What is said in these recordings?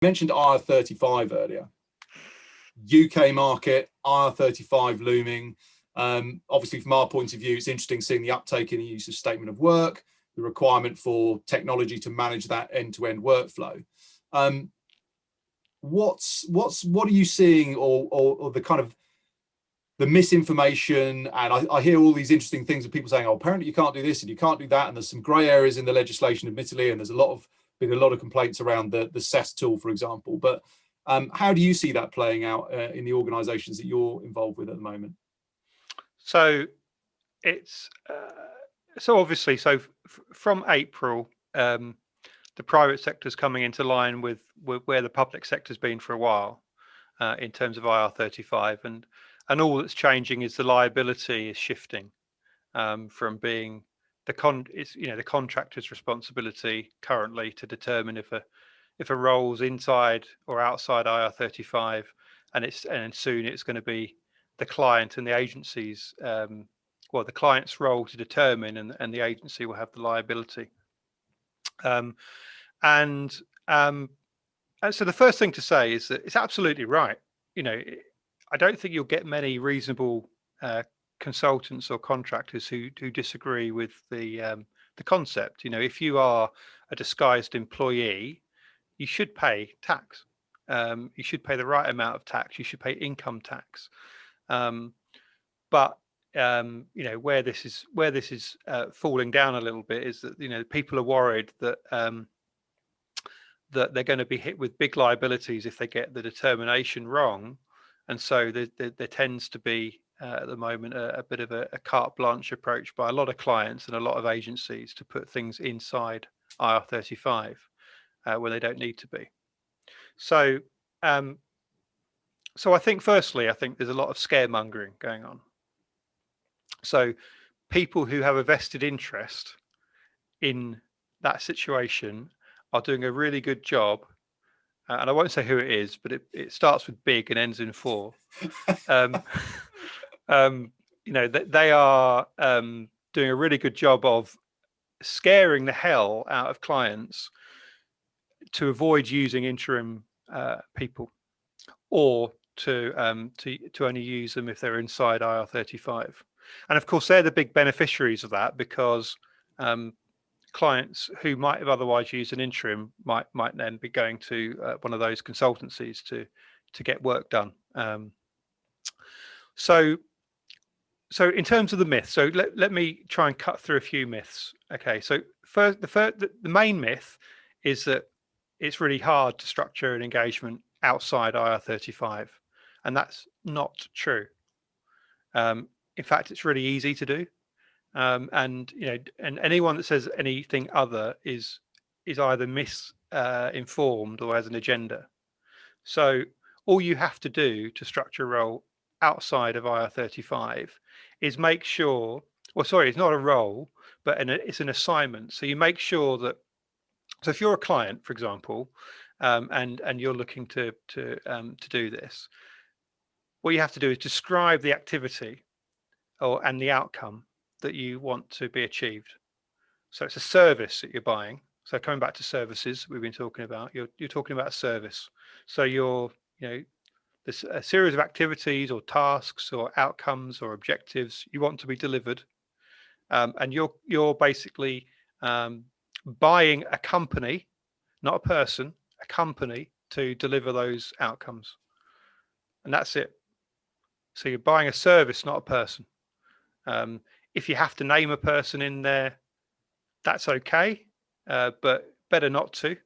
mentioned IR35 earlier. UK market, IR35 looming. Obviously, from our point of view, it's interesting seeing the uptake in the use of statement of work, the requirement for technology to manage that end-to-end workflow. What are you seeing, or the kind of the misinformation? And I hear all these interesting things of people saying, oh, apparently you can't do this and you can't do that, and there's some grey areas in the legislation, admittedly, and there's been a lot of complaints around the CES tool, for example. But how do you see that playing out in the organisations that you're involved with at the moment? So it's obviously, from April, the private sector's coming into line with where the public sector's been for a while in terms of IR35, and all that's changing is the liability is shifting from being the contractor's responsibility currently to determine if a role's inside or outside IR35, and soon it's going to be the client and the agency's the client's role to determine, and the agency will have the liability. And so the first thing to say is that it's absolutely right. I don't think you'll get many reasonable consultants or contractors who disagree with the concept. If you are a disguised employee, you should pay tax. You should pay the right amount of tax. You should pay income tax. But where this is falling down a little bit is that people are worried that that they're going to be hit with big liabilities if they get the determination wrong, and so there tends to be at the moment a bit of a carte blanche approach by a lot of clients and a lot of agencies to put things inside IR35 when they don't need to be. So I think firstly, there's a lot of scaremongering going on. So people who have a vested interest in that situation are doing a really good job, and I won't say who it is, but it starts with big and ends in 4. They are doing a really good job of scaring the hell out of clients to avoid using interim people, or to only use them if they're inside IR35. And of course, they're the big beneficiaries of that, because clients who might have otherwise used an interim might then be going to one of those consultancies to get work done. So in terms of the myths, so let me try and cut through a few myths. Okay, so the main myth is that it's really hard to structure an engagement outside IR35, and that's not true. In fact, it's really easy to do. And anyone that says anything other is either misinformed or has an agenda. So all you have to do to structure a role outside of IR35 is make sure, it's not a role, but it's an assignment. So you make sure that, so if you're a client, for example, and you're looking to do this, what you have to do is describe the activity and the outcome that you want to be achieved. So it's a service that you're buying. So coming back to services we've been talking about, you're talking about a service. So there's a series of activities or tasks or outcomes or objectives you want to be delivered, and you're basically buying a company, not a person, a company, to deliver those outcomes, and that's it. So you're buying a service, not a person. If you have to name a person in there, that's okay, but better not to.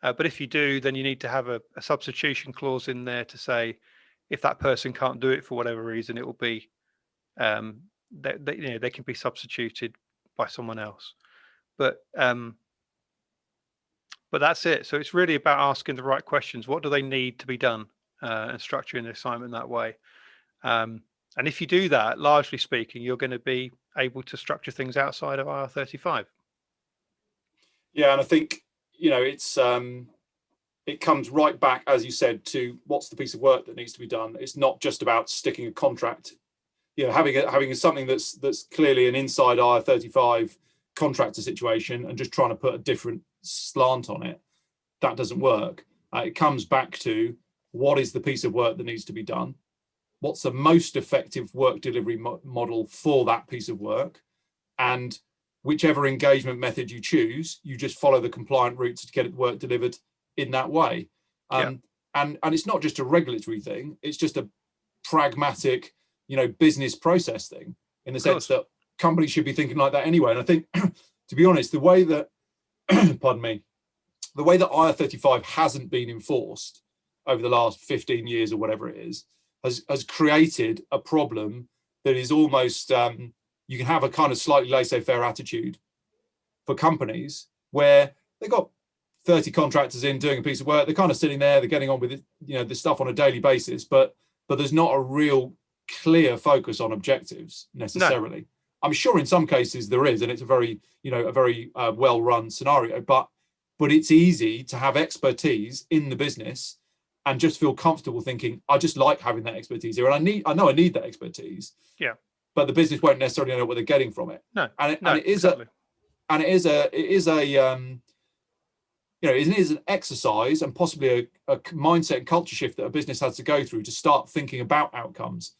But if you do, then you need to have a substitution clause in there to say, if that person can't do it for whatever reason, it will be they can be substituted by someone else. But that's it. So it's really about asking the right questions. What do they need to be done, and structuring the assignment that way. And if you do that, largely speaking, you're going to be able to structure things outside of IR35. Yeah, and I think it's it comes right back, as you said, to what's the piece of work that needs to be done. It's not just about sticking a contract, having something that's clearly an inside IR35 contractor situation and just trying to put a different slant on it. That doesn't work. It comes back to what is the piece of work that needs to be done, what's the most effective work delivery model for that piece of work, and whichever engagement method you choose, you just follow the compliant routes to get the work delivered in that way. And it's not just a regulatory thing, it's just a pragmatic, business process thing, in the sense that companies should be thinking like that anyway. And I think, to be honest, the way that pardon me, the way that IR35 hasn't been enforced over the last 15 years or whatever it is, has created a problem that is almost, you can have a kind of slightly laissez-faire attitude for companies where they've got 30 contractors in doing a piece of work, they're kind of sitting there, they're getting on with it, this stuff on a daily basis, but there's not a real clear focus on objectives necessarily. No. I'm sure in some cases there is, and it's a very well-run scenario, but it's easy to have expertise in the business and just feel comfortable thinking, I just like having that expertise here, and I know I need that expertise. Yeah. But the business won't necessarily know what they're getting from it. No. And it is exactly. It is an exercise and possibly a mindset and culture shift that a business has to go through to start thinking about outcomes.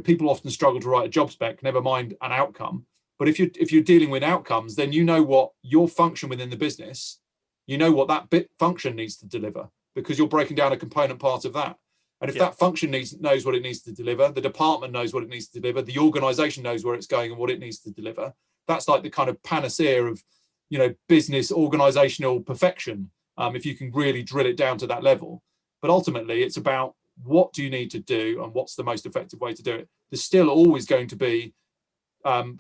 People often struggle to write a job spec, never mind an outcome. But if you're dealing with outcomes, then you know what your function within the business, what that function needs to deliver, because you're breaking down a component part of that. And if that function knows what it needs to deliver, the department knows what it needs to deliver, the organization knows where it's going and what it needs to deliver. That's like the kind of panacea of, business organizational perfection, if you can really drill it down to that level. But ultimately, it's about what do you need to do and what's the most effective way to do it. There's still always going to be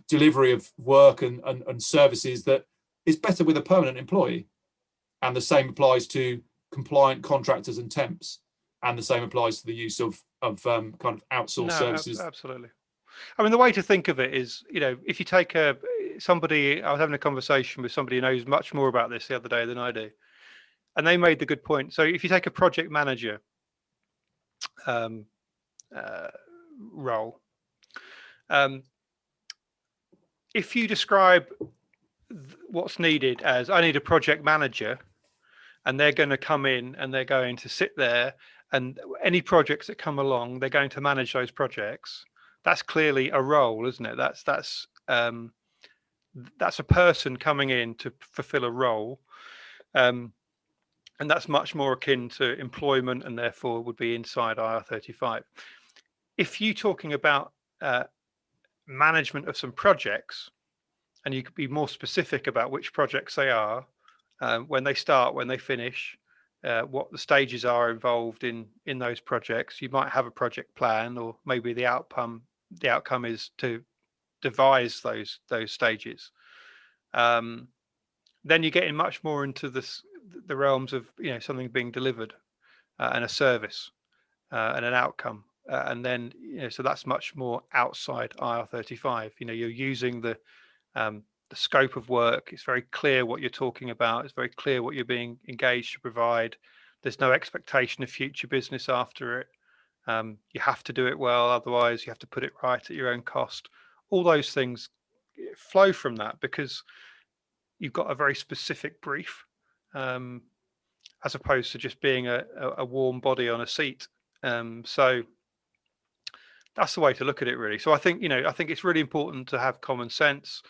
delivery of work and services that is better with a permanent employee. And the same applies to compliant contractors and temps. And the same applies to the use of kind of outsourced services. Absolutely. I mean, the way to think of it is, if you take somebody, I was having a conversation with somebody who knows much more about this the other day than I do, and they made the good point. So if you take a project manager role, if you describe what's needed as, I need a project manager, and they're going to come in and they're going to sit there, and any projects that come along, they're going to manage those projects. That's clearly a role, isn't it? That's a person coming in to fulfill a role, and that's much more akin to employment, and therefore would be inside IR35. If you're talking about management of some projects, and you could be more specific about which projects they are, when they start, when they finish, what the stages are involved in those projects. You might have a project plan, or maybe the outcome is to devise those stages. Then you're getting much more into the realms of something being delivered, and a service, and an outcome, and then so that's much more outside IR35. You're using the scope of work. It's very clear what you're talking about. It's very clear what you're being engaged to provide. There's no expectation of future business after it. You have to do it well, otherwise you have to put it right at your own cost. All those things flow from that because you've got a very specific brief, as opposed to just being a warm body on a seat. So that's the way to look at it, really. So I think it's really important to have common sense.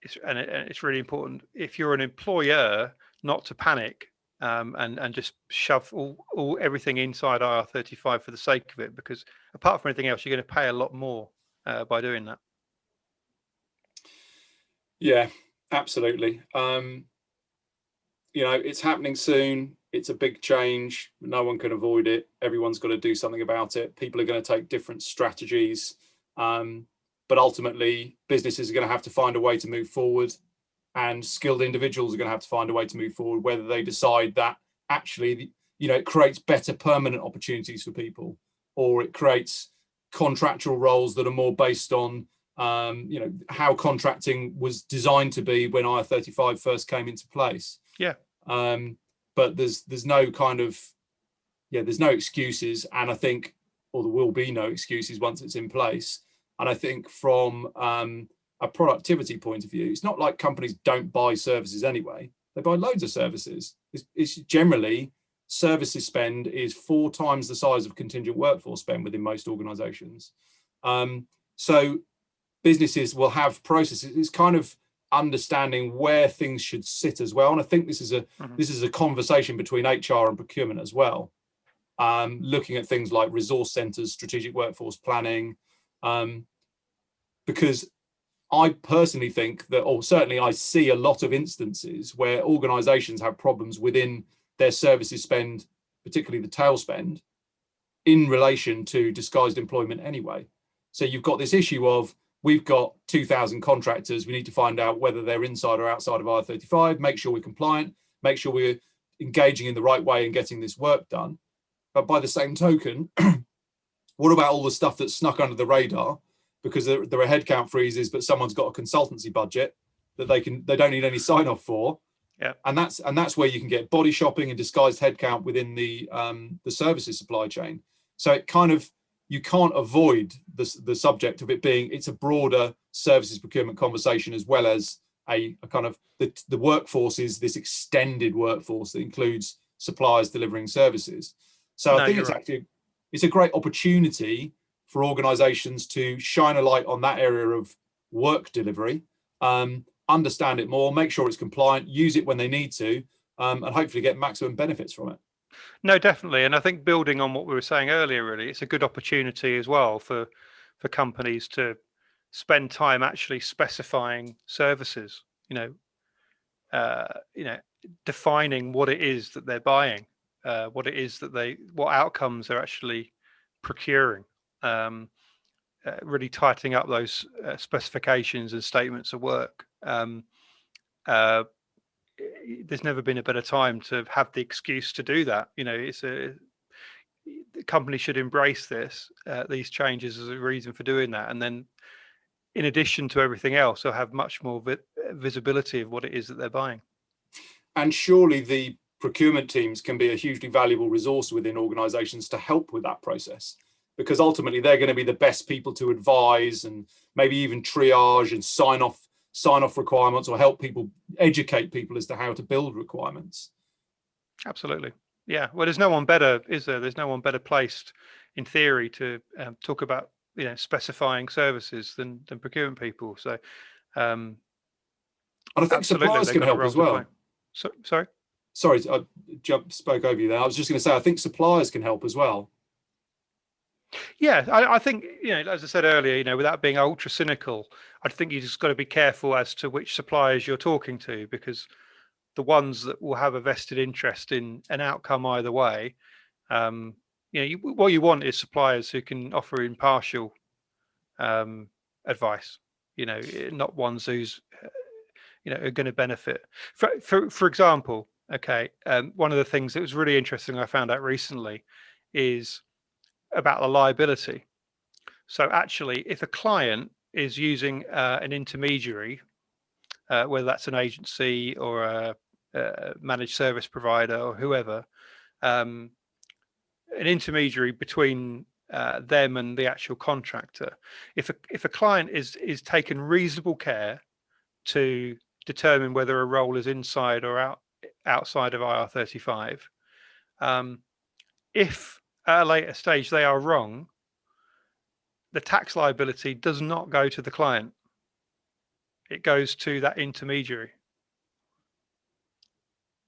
It's really important, if you're an employer, not to panic and just shove everything inside IR35 for the sake of it, because apart from anything else, you're going to pay a lot more by doing that. Yeah, absolutely. It's happening soon. It's a big change. No one can avoid it. Everyone's got to do something about it. People are going to take different strategies. But ultimately, businesses are going to have to find a way to move forward, and skilled individuals are going to have to find a way to move forward, whether they decide that actually, it creates better permanent opportunities for people, or it creates contractual roles that are more based on, how contracting was designed to be when IR35 first came into place. Yeah. But there's no kind of, there's no excuses. And I think, or there will be no excuses once it's in place. And I think from a productivity point of view, it's not like companies don't buy services anyway. They buy loads of services. it's generally services spend is 4 times the size of contingent workforce spend within most organizations. So businesses will have processes. It's kind of understanding where things should sit as well. And I think this is a conversation between HR and procurement as well. Looking at things like resource centers, strategic workforce planning, because I personally think that, or certainly I see a lot of instances where organizations have problems within their services spend, particularly the tail spend, in relation to disguised employment anyway. So you've got this issue of, we've got 2,000 contractors, we need to find out whether they're inside or outside of IR35, make sure we're compliant, make sure we're engaging in the right way and getting this work done. But by the same token, what about all the stuff that's snuck under the radar because there are headcount freezes, but someone's got a consultancy budget that they don't need any sign off for? Yeah. And that's where you can get body shopping and disguised headcount within the services supply chain. So it kind of, you can't avoid the subject of it being, it's a broader services procurement conversation, as well as a kind of the workforce is this extended workforce that includes suppliers delivering services. So I think it's actually, it's a great opportunity for organizations to shine a light on that area of work delivery, understand it more, make sure it's compliant, use it when they need to, and hopefully get maximum benefits from it. No, definitely. And I think building on what we were saying earlier, really, it's a good opportunity as well for companies to spend time actually specifying services, defining what it is that they're buying, what it is that what outcomes they're actually procuring, really tightening up those specifications and statements of work. There's never been a better time to have the excuse to do that. The company should embrace these changes as a reason for doing that. And then in addition to everything else, they'll have much more visibility of what it is that they're buying. And surely the procurement teams can be a hugely valuable resource within organizations to help with that process, because ultimately they're going to be the best people to advise and maybe even triage and sign off requirements, or help people, educate people as to how to build requirements. Absolutely. Yeah. Well, there's no one better, is there? There's no one better placed in theory to talk about, specifying services than procurement people. So, and I think suppliers can help as well. Sorry, I spoke over you there. I was just going to say, I think suppliers can help as well. Yeah, I think, as I said earlier, without being ultra cynical, I think you just got to be careful as to which suppliers you're talking to, because the ones that will have a vested interest in an outcome either way, what you want is suppliers who can offer impartial advice, not ones who's, are going to benefit. For example, one of the things that was really interesting I found out recently is about the liability. So actually, if a client is using an intermediary, whether that's an agency or a managed service provider or whoever, an intermediary between them and the actual contractor, if a client is taking reasonable care to determine whether a role is inside or outside of IR35, if at a later stage they are wrong, the tax liability does not go to the client. It goes to that intermediary.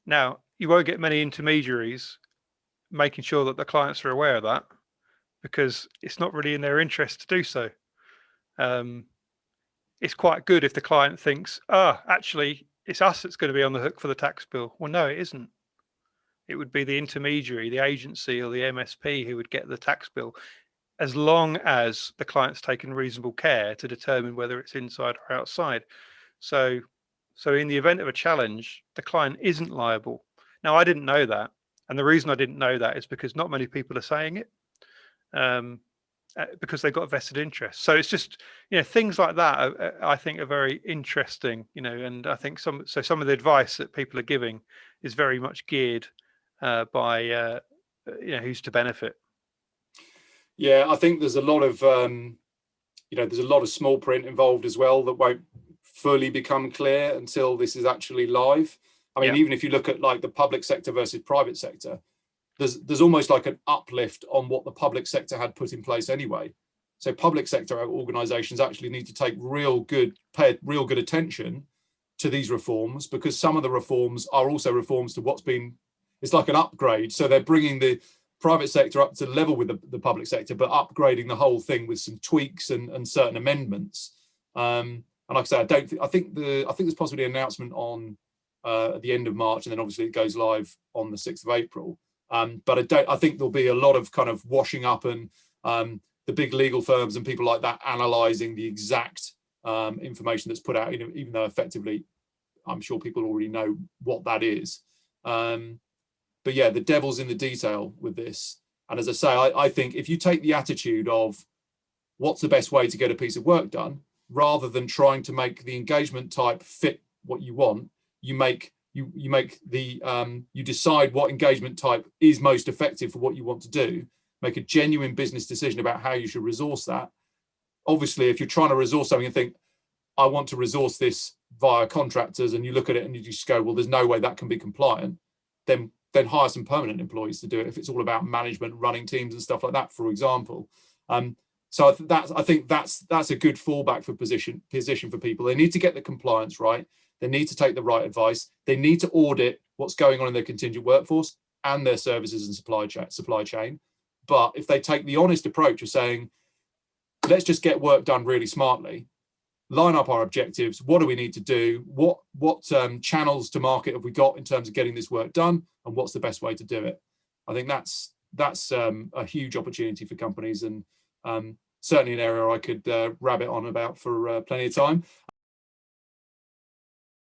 Now, you won't get many intermediaries making sure that the clients are aware of that, because it's not really in their interest to do so. It's quite good if the client thinks, actually, it's us that's going to be on the hook for the tax bill. Well, no, it isn't. It would be the intermediary, the agency or the MSP who would get the tax bill, as long as the client's taken reasonable care to determine whether it's inside or outside. So in the event of a challenge, the client isn't liable. Now, I didn't know that. And the reason I didn't know that is because not many people are saying it, because they've got a vested interest. So it's just, things like that I think are very interesting, and I think some of the advice that people are giving is very much geared by who's to benefit. Yeah, I think there's a lot of there's a lot of small print involved as well that won't fully become clear until this is actually live. I mean, even if you look at like the public sector versus private sector, there's almost like an uplift on what the public sector had put in place anyway. So public sector organisations actually need to pay real good attention to these reforms, because some of the reforms are also reforms to what's been, it's like an upgrade. So they're bringing the private sector up to level with the public sector, but upgrading the whole thing with some tweaks and certain amendments. And like I say, I think there's possibly an announcement on at the end of March, and then obviously it goes live on the 6th of April. But I think there'll be a lot of kind of washing up, and the big legal firms and people like that analysing the exact information that's put out, even though effectively I'm sure people already know what that is. But yeah, the devil's in the detail with this. And as I say, I think if you take the attitude of what's the best way to get a piece of work done, rather than trying to make the engagement type fit what you want, you decide what engagement type is most effective for what you want to do, make a genuine business decision about how you should resource that. Obviously, if you're trying to resource something and think, I want to resource this via contractors, and you look at it and you just go, well, there's no way that can be compliant, then hire some permanent employees to do it if it's all about management, running teams and stuff like that, for example. So I think that's a good fallback for position for people. They need to get the compliance right. They need to take the right advice. They need to audit what's going on in their contingent workforce and their services and supply chain. But if they take the honest approach of saying, let's just get work done really smartly, line up our objectives, what do we need to do, what channels to market have we got in terms of getting this work done, and what's the best way to do it. I think that's a huge opportunity for companies, and certainly an area I could rabbit on about for plenty of time.